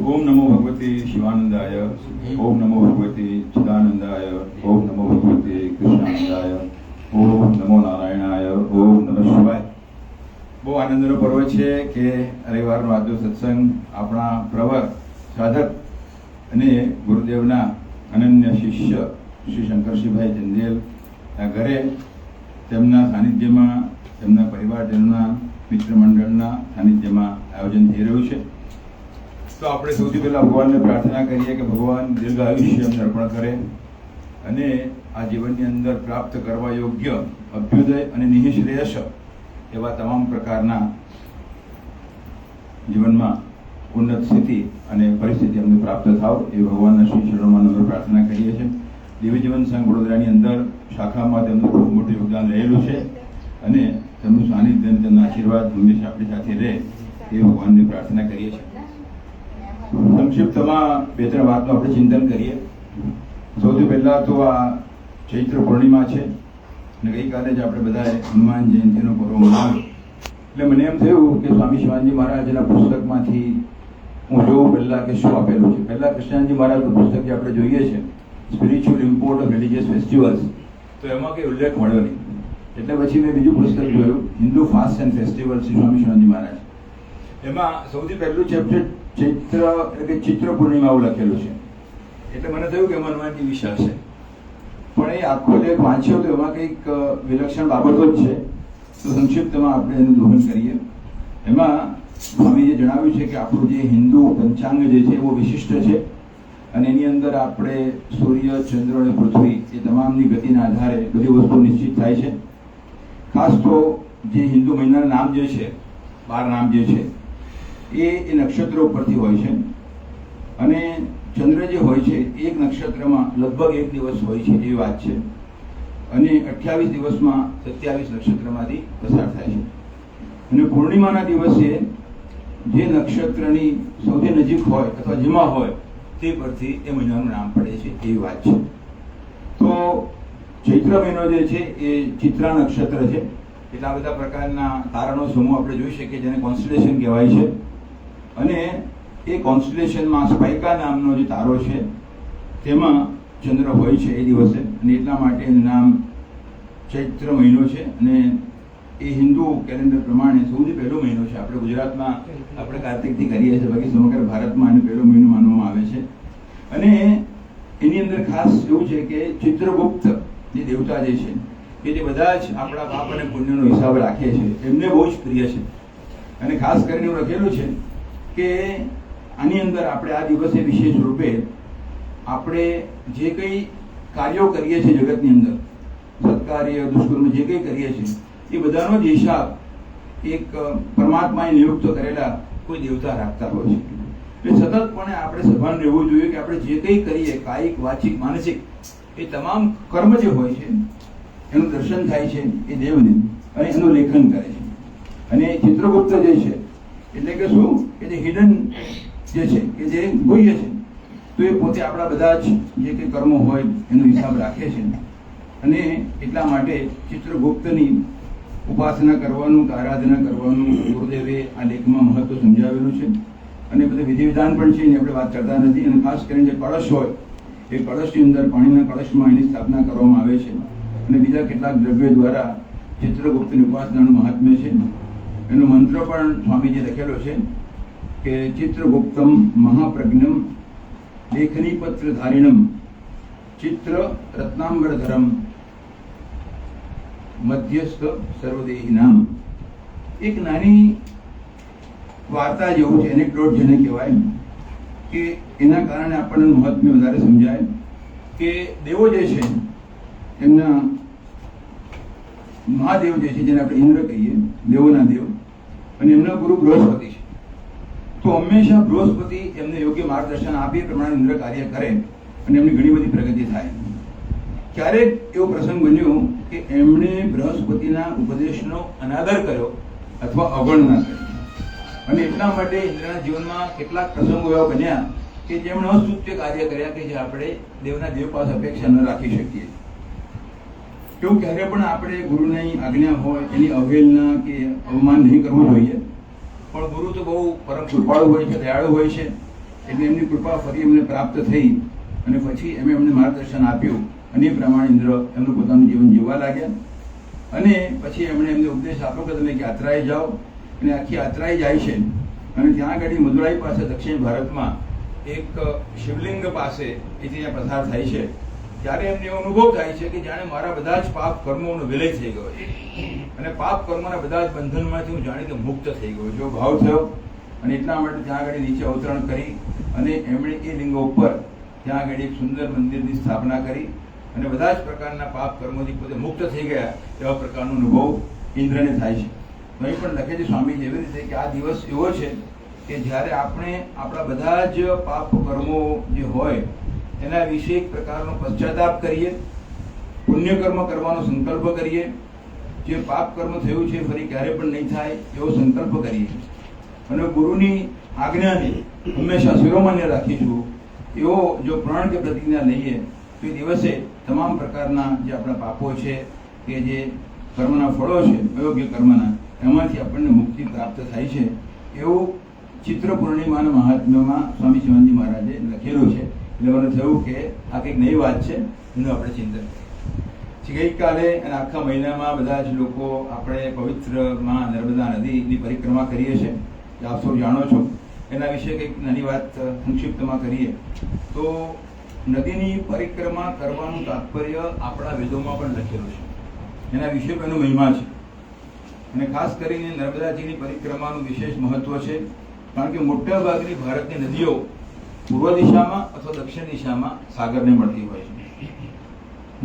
ओम नमो भगवते शिवानंदाय, ओम नमो भगवते चिदानंदाय, ओम नमो भगवते कृष्णानंदाय, ओम नमो नारायणाय, ओम नमः शिवाय। બહુ આનંદનો પર્વ છે કે રવિવારનો આજનો સત્સંગ આપણા પ્રવર સાધક અને ગુરુદેવના અનન્ય શિષ્ય શ્રી શંકરસિંહભાઈ ચંદેલના ઘરે તેમના સાનિધ્યમાં, તેમના પરિવારજનોના મિત્ર મંડળના સાનિધ્યમાં આયોજન થઈ રહ્યું છે। તો આપણે સૌથી પહેલા ભગવાનને પ્રાર્થના કરીએ કે ભગવાન દીર્ઘ આયુષ્ય અમને અર્પણ કરે અને આ જીવનની અંદર પ્રાપ્ત કરવા યોગ્ય અભ્યુદય અને નિઃશ્રેયસ એવા તમામ પ્રકારના જીવનમાં ઉન્નત સ્થિતિ અને પરિસ્થિતિ અમને પ્રાપ્ત થાવ એ ભગવાનના શ્રી ચરણોમાં નમ્ર પ્રાર્થના કરીએ છીએ। દિવ્ય જીવન સંઘ વડોદરાની અંદર શાખામાં તેમનું ખૂબ મોટું યોગદાન રહેલું છે અને તેમનું સાનિધ્ય અને તેમના આશીર્વાદ હંમેશા આપણી સાથે રહે એ ભગવાનની પ્રાર્થના કરીએ છીએ। સંક્ષિપ્તમાં બે ત્રણ વાતનું આપણે ચિંતન કરીએ। સૌથી પહેલા તો આ ચૈત્ર પૂર્ણિમા છે અને ગઈકાલે જ આપણે બધાએ હનુમાન જયંતિનો પર્વ મનાવ્યો, એટલે મને એમ થયું કે સ્વામી શિવાનંદજી મહારાજના પુસ્તકમાંથી હું જોઉં પહેલાં કે શું આપેલું છે। પહેલાં કૃષ્ણાનંદજી મહારાજનું પુસ્તક જે આપણે જોઈએ છે spiritual import of religious festivals, તો એમાં કંઈ ઉલ્લેખ મળ્યો નહીં, એટલે પછી મેં બીજું પુસ્તક જોયું Hindu fast and festival Shri Swami Shivanandji Maharaj. એમાં સૌથી પહેલું ચેપ્ટર ચૈત્ર એટલે કે ચિત્ર પૂર્ણિમા એવું લખેલું છે, એટલે મને થયું કે એમાં હનુમાનજી વિશે હશે, પણ એ આખો લેખ વાંચ્યો તો એમાં કંઈક વિલક્ષણ બાબતો જ છે। તો સંક્ષિપ્તમાં આપણે એનું દોહન કરીએ। એમાં સ્વામીએ જણાવ્યું છે કે આપણું જે હિન્દુ પંચાંગ જે છે એવો વિશિષ્ટ છે અને એની અંદર આપણે સૂર્ય, ચંદ્ર અને પૃથ્વી એ તમામની ગતિના આધારે બધી વસ્તુ નિશ્ચિત થાય છે। ખાસ તો જે હિન્દુ મહિનાના નામ જે છે 12 નામ જે છે એ નક્ષત્રો ઉપરથી હોય છે અને ચંદ્ર જે હોય છે એક નક્ષત્રમાં લગભગ એક દિવસ હોય છે એવી વાત છે અને 28 દિવસમાં 27 નક્ષત્રમાંથી પસાર થાય છે અને પૂર્ણિમાના દિવસે જે નક્ષત્રની સૌથી નજીક હોય અથવા જેમાં હોય તે પરથી એ મહિનાનું નામ પડે છે એવી વાત છે। તો ચૈત્ર મહિનો જે છે એ ચિત્રા નક્ષત્ર છે, એટલે આ બધા પ્રકારના તારાનો સમૂહ આપણે જોઈ શકીએ જેને કોન્સ્ટેલેશન કહેવાય છે અને એ કોન્સ્ટેલેશનમાં સ્પાઇકા નામનો જે તારો છે તેમાં ચંદ્ર હોય છે એ દિવસે અને એટલા માટે એનું નામ ચૈત્ર મહિનો છે અને એ હિન્દુ કેલેન્ડર પ્રમાણે સૌથી પહેલો મહિનો છે। આપણે ગુજરાતમાં આપણે કાર્તિકથી કરીએ છીએ, બાકી સમગ્ર ભારતમાં આનો પહેલો મહિનો માનવામાં આવે છે અને એની અંદર ખાસ એવું છે કે ચિત્રગુપ્ત જે દેવતા જે છે કે જે બધા જ આપણા પાપ અને પુણ્યનો હિસાબ રાખે છે એમને બહુ જ પ્રિય છે અને ખાસ કરીને એવું લખેલું છે કે આની અંદર આપણે આ દિવસે વિશેષ રૂપે આપણે જે કંઈ કાર્યો કરીએ છીએ જગતની અંદર, સત્કાર્ય, દુષ્કર્મ જે કંઈ કરીએ છીએ એ બધાનો જ હિસાબ એક પરમાત્માએ નિયુક્ત કરેલા કોઈ દેવતા રાખતા હોય છે। એટલે સતતપણે આપણે સભાન રહેવું જોઈએ કે આપણે જે કંઈ કરીએ કાયિક, વાચિક, માનસિક એ તમામ કર્મ જે હોય છે એનું દર્શન થાય છે એ દેવને અને એનું લેખન કરે છે અને ચિત્રગુપ્ત જે છે એટલે કે શું કે જે હિડન જે છે કે જે ગુહ્ય છે તો એ પોતે આપણા બધા જ જે કંઈ કર્મો હોય એનો હિસાબ રાખે છે અને એટલા માટે ચિત્રગુપ્તની ઉપાસના કરવાનું, આરાધના કરવાનું ગુરુદેવે આ લેખમાં મહત્વ સમજાવેલું છે અને બધું વિધિ વિધાન પણ છે એની આપણે વાત કરતા નથી અને ખાસ કરીને જે કળશ હોય એ કળશની અંદર પાણીના કળશમાં એની સ્થાપના કરવામાં આવે છે અને બીજા કેટલાક દ્રવ્યો દ્વારા ચિત્રગુપ્તની ઉપાસનાનું મહાત્મ્ય છે। એનો મંત્ર પણ સ્વામીજી લખેલો છે કે ચિત્રગુપ્તમ મહાપ્રજ્ઞમ લેખની પત્ર ધારિણમ ચિત્ર રત્નાંબરધરમ મધ્યસ્થ સર્વદેહી નામ। એક નાની વાર્તા જેવું છે, એનેક્ડોટ જેને કહેવાય કે એના કારણે આપણને મહત્વ વધારે સમજાય કે દેવો જે છે એમના મહાદેવ જે છે જેને આપણે ઇન્દ્ર કહીએ, દેવોના દેવ, અને એમના ગુરુ બૃહસ્પતિ છે। તો હંમેશા બૃહસ્પતિ એમને યોગ્ય માર્ગદર્શન આપે એ પ્રમાણે ઇન્દ્ર કાર્ય કરે અને એમની ઘણી બધી પ્રગતિ થાય। ક્યારેક એવો પ્રસંગ બન્યો કે એમણે બૃહસ્પતિના ઉપદેશનો અનાદર કર્યો અથવા અવગણના કરી અને એટલા માટે ઇન્દ્રના જીવનમાં કેટલાક પ્રસંગો એવા બન્યા કે જેમણે અસ્તુત્ય કાર્ય કર્યા કે જે આપણે દેવના દેવ પાસે અપેક્ષા ન રાખી શકીએ। એવું ક્યારે પણ આપણે ગુરુની આજ્ઞા હોય એની અવહેલના કે અવમાન નહીં કરવું જોઈએ, પણ ગુરુ તો બહુ પરમ કૃપાળુ હોય છે, દયાળુ હોય છે એટલે એમની કૃપા ફરી એમને પ્રાપ્ત થઈ અને પછી એમને માર્ગદર્શન આપ્યું અને એ પ્રમાણે ઇન્દ્ર એમનું પોતાનું જીવન જીવવા લાગ્યા. અને પછી એમને ઉપદેશ આપ્યો કે તમે યાત્રાએ જાઓ, અને આખી યાત્રાએ જાય છે અને ત્યાં આગળ મદુરાઈ પાસે દક્ષિણ ભારતમાં એક શિવલિંગ પાસે એ ત્યાં પસાર થાય છે. ત્યારે એમને એવો અનુભવ થાય છે કે જાણે મારા બધા જ પાપ કર્મોનો વિલય થઈ ગયો છે અને પાપ કર્મોના બધા જ બંધનમાંથી હું જાણે કે મુક્ત થઈ ગયો જો ભાવ થયો. અને એટલા માટે ત્યાં આગળ નીચે અવતરણ કરી અને એમણે એ લિંગ ઉપર ત્યાં આગળ એક સુંદર મંદિરની સ્થાપના કરી અને બધા જ પ્રકારના પાપ કર્મોથી પોતે મુક્ત થઈ ગયા એવા પ્રકારનો અનુભવ ઇન્દ્રને થાય છે. તો અહીં પણ લખે છે સ્વામીજી એવી રીતે કે આ દિવસ એવો છે કે જ્યારે આપણે આપણા બધા જ પાપ કર્મો જે હોય એના વિશે એક પ્રકારનો પશ્ચાતાપ કરીએ, પુણ્ય કર્મ કરવાનો સંકલ્પ કરીએ, જે પાપ કર્મ થયું છે ફરી ક્યારે પણ નહીં થાય એવો સંકલ્પ કરીએ અને ગુરુની આજ્ઞાને હંમેશા શિરોમાન્ય રાખીશું એવો જો પ્રણ કે પ્રતિજ્ઞા લઈએ તો એ દિવસે તમામ પ્રકારના જે આપણા પાપો છે કે જે કર્મના ફળો છે અયોગ્ય કર્મના એમાંથી આપણને મુક્તિ પ્રાપ્ત થાય છે એવું ચિત્ર પૂર્ણિમાના મહાત્મ્યમાં સ્વામી શિવાનંદજી મહારાજે લખેલું છે. એટલે મને થયું કે આ કંઈક નવી વાત છે એનું આપણે ચિંતન કરીએ. ગઈકાલે અને આખા મહિનામાં બધા જ લોકો આપણે પવિત્રમાં નર્મદા નદીની પરિક્રમા કરીએ છીએ, આપ સૌ જાણો છો. એના વિશે કંઈક નાની વાત સંક્ષિપ્તમાં કરીએ તો નદીની પરિક્રમા કરવાનું તાત્પર્ય આપણા વેદોમાં પણ લખેલું છે, એના વિશે પણ એનો મહિમા છે. અને ખાસ કરીને નર્મદાજીની પરિક્રમાનું વિશેષ મહત્વ છે કારણ કે મોટા ભાગની ભારતની નદીઓ પૂર્વ દિશામાં અથવા દક્ષિણ દિશામાં સાગરને મળતી હોય છે.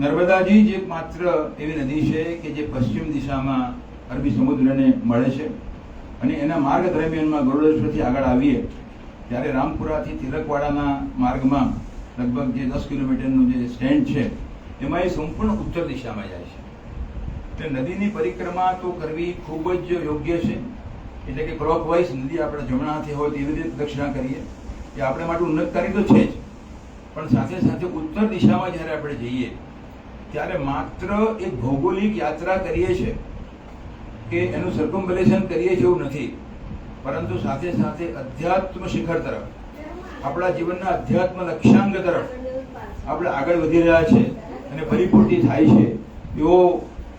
નર્મદાજી જ એકમાત્ર એવી નદી છે કે જે પશ્ચિમ દિશામાં અરબી સમુદ્રને મળે છે અને એના માર્ગ દરમિયાનમાં ગરુડેશ્વરથી આગળ આવીએ ત્યારે રામપુરાથી તિલકવાડાના માર્ગમાં લગભગ જે 10 કિલોમીટરનું જે સ્ટેન્ડ છે એમાં એ સંપૂર્ણ ઉત્તર દિશામાં જાય છે. એટલે નદીની પરિક્રમા તો કરવી ખૂબ જ યોગ્ય છે. એટલે કે ક્લોકવાઇઝ નદી આપણે જમણા હાથે હોય તેવી રીતે દક્ષિણા કરીએ એ આપણે માટે ઉન્નતકારી તો છે જ, પણ સાથે સાથે ઉત્તર દિશામાં જ્યારે આપણે જઈએ ત્યારે માત્ર એક ભૌગોલિક યાત્રા કરીએ છીએ કે એનું સર્કમ્બલેશન કરીએ છીએ એવું નથી, પરંતુ સાથે સાથે અધ્યાત્મ શિખર તરફ આપણા જીવનના અધ્યાત્મ લક્ષ્યાંક તરફ આપણે આગળ વધી રહ્યા છે અને પરિપૂર્તિ થાય છે એવો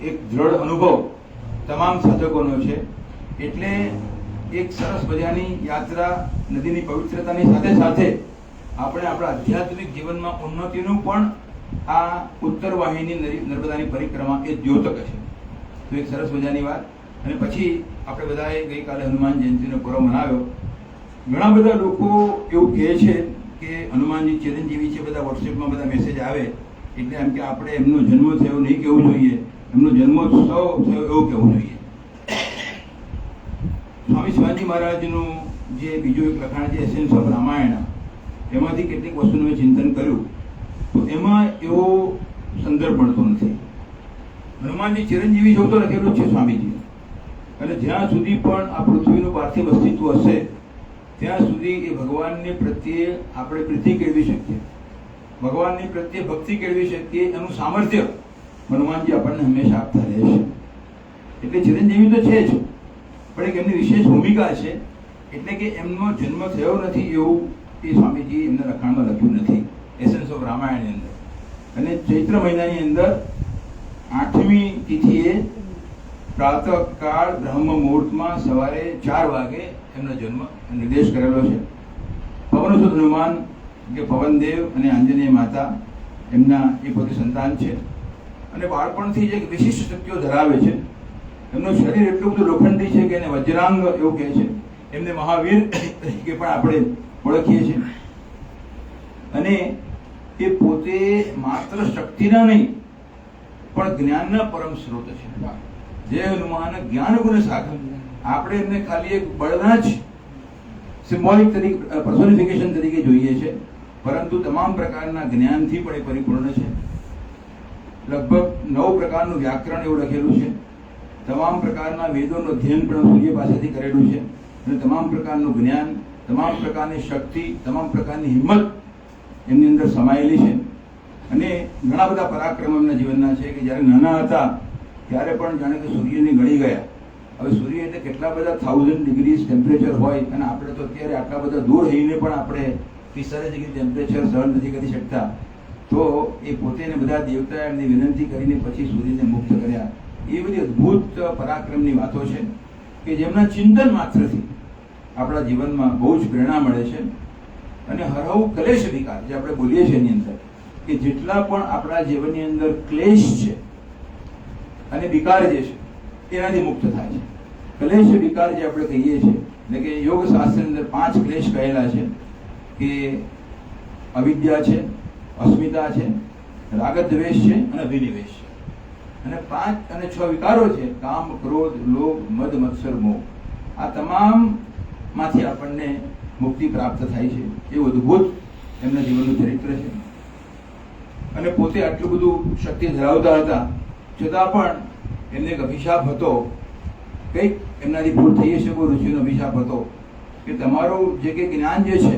એક દ્રઢ અનુભવ તમામ સાધકોનો છે. એટલે એક સરસ મજાની યાત્રા નદીની પવિત્રતાની સાથે સાથે આપણે આપણા આધ્યાત્મિક જીવનમાં ઉન્નતિનું પણ આ ઉત્તર વાહિની નર્મદાની પરિક્રમા એ દ્યોતક છે. તો એક સરસ મજાની વાત. અને પછી આપણે બધાએ ગઈકાલે હનુમાન જયંતિનો પર્વ મનાવ્યો. ઘણા બધા લોકો એવું કહે છે કે હનુમાનજી ચિરંજીવી છે, બધા વોટ્સએપમાં બધા મેસેજ આવે એટલે એમ કે આપણે એમનો જન્મ થયો નહીં કહેવું જોઈએ, એમનો જન્મોત્સવ થયો એવું કહેવું જોઈએ. સ્વામી શિવાજી મહારાજનું જે બીજું એક લખાણ છે એસેન્સ ઓફ રામાયણ, એમાંથી કેટલીક વસ્તુનું ચિંતન કર્યું તો એમાં એવો સંદર્ભ મળતો નથી. હનુમાનજી ચિરંજીવી જેવું તો લખેલું છે સ્વામીજી, અને જ્યાં સુધી પણ આ પૃથ્વીનું પાર્થિવ અસ્તિત્વ હશે ત્યાં સુધી એ ભગવાનની પ્રત્યે આપણે પ્રીતિ કેળવી શકીએ, ભગવાનની પ્રત્યે ભક્તિ કેળવી શકીએ, એનું સામર્થ્ય હનુમાનજી આપણને હંમેશા આપતા રહેશે. એટલે ચિરંજીવી તો છે જ, પણ એક એમની વિશેષ ભૂમિકા છે. એટલે કે એમનો જન્મ થયો નથી એવું એ સ્વામીજી એમના લખાણમાં લખ્યું નથી એસેન્સ ઓફ રામાયણની અંદર. અને ચૈત્ર મહિનાની અંદર 8મી તિથિએ પ્રાતઃકાળ બ્રહ્મ મુહૂર્તમાં સવારે 4 વાગે એમનો જન્મ નિર્દેશ કરેલો છે. પવનસુત હનુમાન કે પવનદેવ અને આંજનેય માતા એમના એ પોતે સંતાન છે અને બાળપણથી જે વિશિષ્ટ શક્તિઓ ધરાવે છે. એમનું શરીર એટલું બધું લોખંડી છે કે એને વજ્રાંગ એવું કહે છે. એમને મહાવીર તરીકે પણ આપણે ઓળખીએ છીએ. અને એ પોતે માત્ર શક્તિના નહીં પણ જ્ઞાનના પરમ સ્ત્રોત છે. જે હનુમાન જ્ઞાન ગુણ સાગર. આપણે એમને ખાલી એક બળના જ સિમ્બોલિક તરીકે પર્સોનિફિકેશન તરીકે જોઈએ છે, પરંતુ તમામ પ્રકારના જ્ઞાનથી પણ એ પરિપૂર્ણ છે. લગભગ 9 પ્રકારનું વ્યાકરણ એવું લખેલું છે. તમામ પ્રકારના વેદોનું અધ્યયન પણ સૂર્ય પાસેથી કરેલું છે અને તમામ પ્રકારનું જ્ઞાન, તમામ પ્રકારની શક્તિ, તમામ પ્રકારની હિંમત એમની અંદર સમાયેલી છે. અને ઘણા બધા પરાક્રમ એમના જીવનના છે કે જ્યારે નાના હતા ત્યારે પણ જાણે કે સૂર્યને ગળી ગયા. હવે સૂર્ય એટલે કેટલા બધા 1000 ડિગ્રી ટેમ્પરેચર હોય અને આપણે તો અત્યારે આટલા બધા દૂર રહીને પણ આપણે 45 ડિગ્રી ટેમ્પરેચર સહન નથી કરી શકતા, તો એ પોતે ને બધા દેવતા એમની વિનંતી કરીને પછી સૂર્યને મુક્ત કર્યા. એ બધી અદ્ભુત પરાક્રમની વાતો છે કે જેમના ચિંતન માત્રથી આપણા જીવનમાં બહુ જ પ્રેરણા મળે છે. અને હરહુ ક્લેશ વિકાર જે આપણે બોલીએ છીએ એની અંદર કે જેટલા પણ આપણા જીવનની અંદર ક્લેશ છે અને વિકાર જે છે એનાથી મુક્ત થાય છે. ક્લેશ વિકાર જે આપણે કહીએ છીએ એટલે કે યોગ શાસ્ત્રની અંદર 5 ક્લેશ કહેલા છે કે અવિદ્યા છે, અસ્મિતા છે, રાગદ્વેષ છે અને અભિનિવેશ છે. અને 5 અને 6 વિકારો છે, કામ, ક્રોધ, લોભ, મદ, મત્સર, મોહ. આ તમામ માંથી આપણને મુક્તિ પ્રાપ્ત થાય છે. એવું અદભુત એમના જીવનનું ચરિત્ર છે. અને પોતે આટલું બધું શક્તિ ધરાવતા હતા છતાં પણ એમને એક અભિશાપ હતો. કંઈક એમનાથી ભૂલ થઈ હશે, કોઈ ઋષિનો અભિશાપ હતો કે તમારું જે કંઈ જ્ઞાન જે છે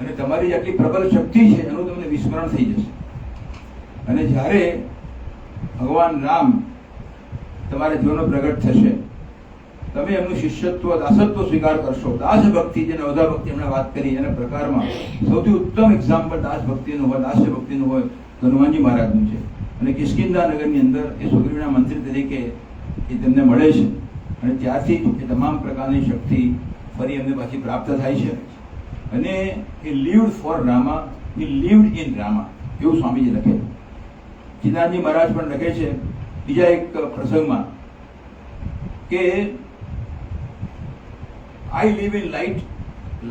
અને તમારી જે આટલી પ્રબળ શક્તિ છે એનું તમને વિસ્મરણ થઈ જશે. અને જ્યારે ભગવાન રામ તમારા જીવનમાં પ્રગટ થશે, તમે એમનું શિષ્યત્વ, દાસત્વ સ્વીકાર કરશો. દાસ ભક્તિ, જે નવધા ભક્તિ હમણાં વાત કરી એના પ્રકારમાં સૌથી ઉત્તમ એક્ઝામ્પલ દાસ ભક્તિનું હોય, દાસ્ય ભક્તિનું હોય તો હનુમાનજી મહારાજનું છે. અને કિષ્કિંધા નગરની અંદર એ સુગ્રીવના મંત્રી તરીકે એ તેમને મળે છે અને ત્યારથી એ તમામ પ્રકારની શક્તિ ફરી એમને પાછી પ્રાપ્ત થાય છે. અને he lived for Rama, he lived in Rama, એવું સ્વામીજી લખે છે. ચિદાનંદજી મહારાજ પણ લખે છે બીજા એક પ્રસંગમાં કે I live in light,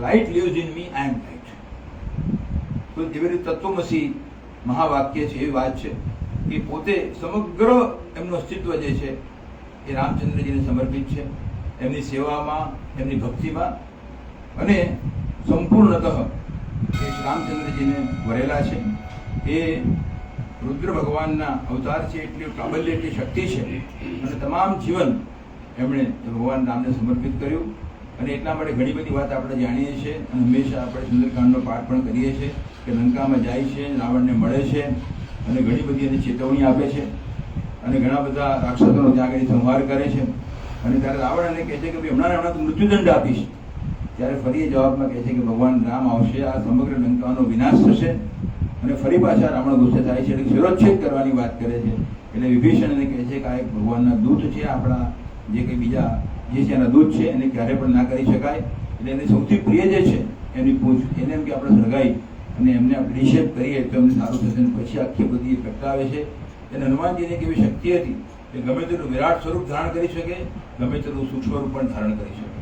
light lives in me, I am light. તો જેવી રીતે તત્વમસી મહાવાક્ય છે, એવી વાત છે કે પોતે સમગ્ર એમનું અસ્તિત્વ જે છે એ રામચંદ્રજીને સમર્પિત છે, એમની સેવામાં, એમની ભક્તિમાં. અને સંપૂર્ણતઃ એ રામચંદ્રજીને વરેલા છે. એ રુદ્ર ભગવાનના અવતાર છે, એટલી કાબલ્ય, એટલી શક્તિ છે. અને તમામ જીવન એમણે ભગવાન રામને સમર્પિત કર્યું. અને એટલા માટે ઘણી બધી વાત આપણે જાણીએ છીએ અને હંમેશા આપણે સુંદરકાંડનો પાઠ પણ કરીએ છીએ કે લંકામાં જાય છે, રાવણને મળે છે અને ઘણી બધી એને ચેતવણી આપે છે અને ઘણા બધા રાક્ષસોનો ત્યાં આગળ સંહાર કરે છે. અને ત્યારે રાવણ એને કહે છે કે ભાઈ હમણાં મૃત્યુદંડ આપીશ. ત્યારે ફરી એ જવાબમાં કહે છે કે ભગવાન રામ આવશે, આ સમગ્ર લંકાનો વિનાશ થશે. અને ફરી પાછા રાવણ ગુસ્સે થાય છે, એટલે શિરોચ્છેદ કરવાની વાત કરે છે. એટલે વિભીષણ એને કહે છે કે આ એક ભગવાનના દૂત છે, આપણા જે કંઈ બીજા જે છે એના દૂત છે, એને ક્યારે પણ ના કરી શકાય. એટલે એની સૌથી પ્રિય જે છે એની પૂછ, એને એમ કે આપણે સળગાઈ અને એમને આપણે નિષેધ કરીએ તો એમને સારું થશે. પછી આખી બધી પ્રગટાવે છે. એને હનુમાનજીની કેવી શક્તિ હતી કે ગમે તેનું વિરાટ સ્વરૂપ ધારણ કરી શકે, ગમે તેનું સૂક્ષ્મ રૂપ પણ ધારણ કરી શકે.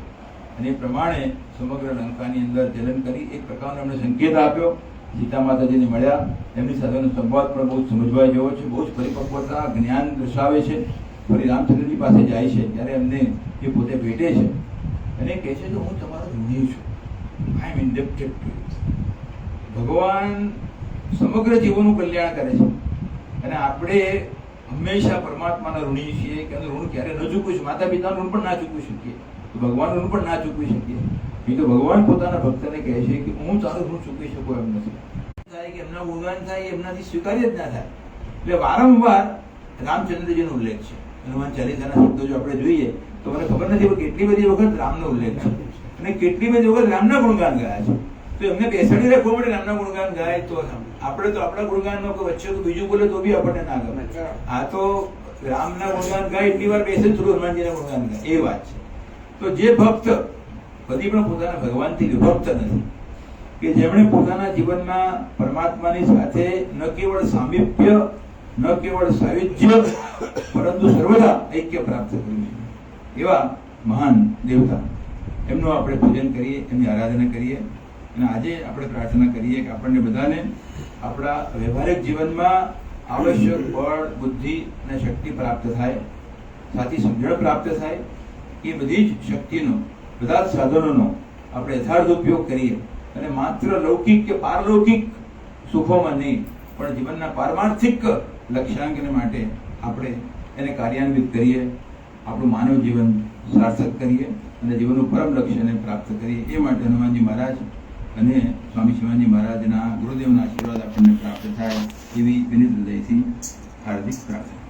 અને એ પ્રમાણે સમગ્ર લંકાની અંદર જલન કરી એક પ્રકારનો એમને સંકેત આપ્યો. સીતા માતાજીને મળ્યા, એમની સાથેનો સંવાદ પણ બહુ સમજવા જેવો છે, બહુ જ પરિપક્વતા, જ્ઞાન દર્શાવે છે. ફરી રામચંદ્રજી પાસે જાય છે ત્યારે એમને એ પોતે ભેટે છે અને કહે છે કે હું તમારો ઋણી છું, આઈ એમ ઇન્ડેપ્ટેડ ટુ યુ. ભગવાન સમગ્ર જીવોનું કલ્યાણ કરે છે અને આપણે હંમેશા પરમાત્માના ઋણી છીએ કે ઋણ ક્યારે ન ચૂકવી શકીએ. માતા પિતાનું ઋણ પણ ના ચૂકવી શકીએ, ભગવાનનું ઋણ પણ ના ચૂકવી શકીએ. એ તો ભગવાન પોતાના ભક્તને કહે છે કે હું તારું ઋણ ચૂકવી શકું એમ નથી. થાય કે એમના ગુણગાન થાય, એમનાથી સ્વીકાર્ય જ ના થાય. એટલે વારંવાર રામચંદ્રજીનો ઉલ્લેખ છે. હનુમાન ચાલીસાના શબ્દો જો આપણે જોઈએ તો મને ખબર નથી પણ કેટલી બધી વખત રામનો ઉલ્લેખ છે અને કેટલી બધી વખત રામના ગુણગાન ગાયા છે. તો એમને બેસાડી રાખવા માટે રામના ગુણગાન ગાય તો આપણે તો આપણા ગુણગાનમાં કોઈ વચ્ચે તો બીજું બોલે તો બી આપણને ના ગમે. આ તો રામના ગુણગાન ગાય એટલી વાર બેસે થોડું હનુમાનજીના ગુણગાન ગાય, એ વાત છે. તો જે ભક્ત કદી પણ પોતાના ભગવાનથી વિભક્ત નથી, કે જેમણે પોતાના જીવનમાં પરમાત્માની સાથે ન કેવળ સામીપ્ય, ન કેવળ સાયુજ્ય, પરંતુ સર્વદા ઐક્ય પ્રાપ્ત કર્યું છે, એવા મહાન દેવતા એમનું આપણે પૂજન કરીએ, એમની આરાધના કરીએ. અને આજે આપણે પ્રાર્થના કરીએ કે આપણને બધાને આપણા વ્યવહારિક જીવનમાં આવશ્યક બળ, બુદ્ધિ અને શક્તિ પ્રાપ્ત થાય, સાથી સમજણ પ્રાપ્ત થાય. એ બધી જ શક્તિનો, બધા જ સાધનોનો આપણે યથાર્થ ઉપયોગ કરીએ અને માત્ર લૌકિક કે પારલૌકિક સુખોમાં નહીં પણ જીવનના પારમાર્થિક લક્ષ્યાંકને માટે આપણે એને કાર્યાન્વિત કરીએ, આપણું માનવ જીવન સાર્થક કરીએ અને જીવનનું પરમ લક્ષ્યને પ્રાપ્ત કરીએ. એ માટે હનુમાનજી મહારાજ અને સ્વામી શિવાનંદ મહારાજના ગુરુદેવના આશીર્વાદ આપણને પ્રાપ્ત થાય એવી વિનીત હૃદયથી હાર્દિક પ્રાર્થના.